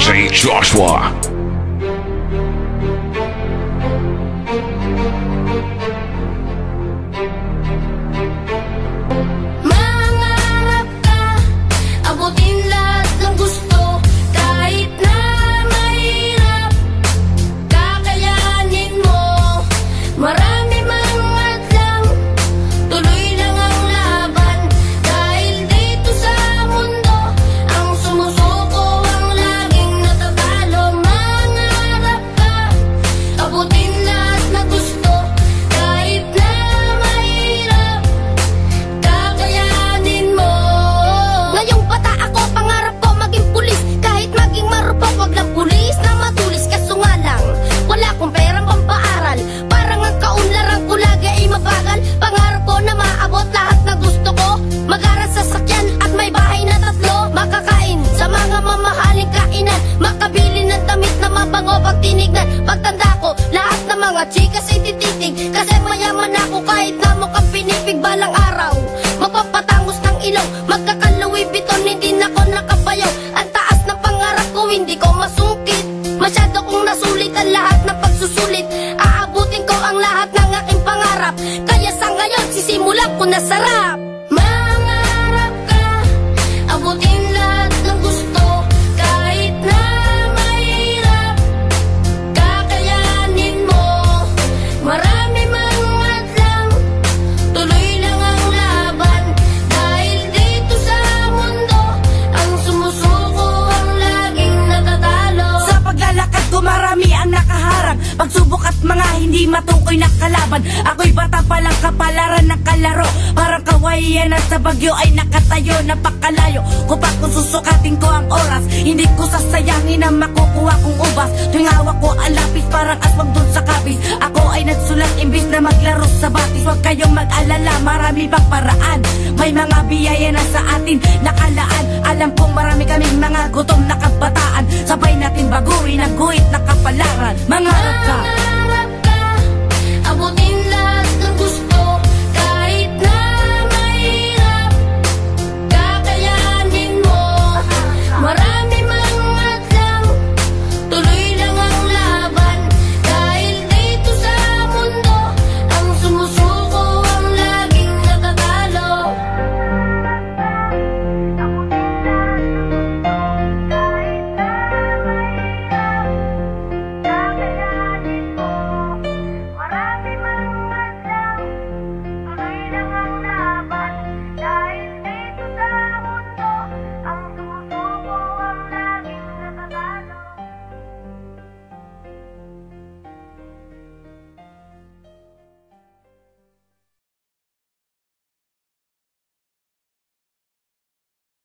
DJ Joshua. Mangarap ka, abutin lahat ng gusto. Kahit na mahirap, kakayanin mo. Marami mang hadlang, tuloy lang ang laban. Dahil dito sa mundo, ang sumusuko ang laging natatalo. Mangarap ka, abutin lahat ng gusto. Kahit na mahirap, kakayanin mo. Ngayong bata ako, pangarap ko maging pulis. Kahit maging marupok, wag lang pulis na matulis. Kaso nga lang, wala akong perang pampaaral. Parang ang kaunlaran ko lagi ay mabagal. Pangarap ko na maabot lahat na gusto ko. Mag-aral sa sakyan at may bahay na 3. Makakain sa mga mamahaling kainan. Makabili ng damit na mabango pag tinignan. Pagtanda ko, lahat ng mga chikas ay tititig. Kasi mayaman ako kahit na mukhang pinipig. Balang araw, magpapatangos ng ilong. Magkaka-Louis Vuitton, hindi na ako nakabayaw. Ang taas ng pangarap ko, hindi ko masungkit. Masyado kong nasulit ang lahat ng pagsusulit. Aabutin ko ang lahat ng aking pangarap. Kaya sa ngayon, sisimulan ko na sarap. Mangarap ka, abutin lahat ng gusto. Kahit na mahirap, kakayanin mo. Marami mang hadlang, tuloy lang ang laban. Dahil dito sa mundo, ang sumusuko ang laging natatalo. Sa paglalakad ko marami ang nakaharap. Pagsubok at mga hindi matukoy na kalaban. Ako'y bata palang kapalaran ng kalaro. Parang kawayan at sa bagyo ay nakatayo. Napakalayo ko pa kung susukatin ko ang oras. Hindi ko sasayangin ang makukuha kong ubas. Tuwing hawak ko ang lapis parang aswang dun sa kapis. Ako ay nagsulat imbis na maglaro sa batis. Huwag kayong mag-alala, marami pang paraan. May mga biyaya na sa atin nakalaan. Alam kong marami kaming mga gutom na kabataan. Sabay natin baguhin ang guhit na kapalaran. Mangarap ka.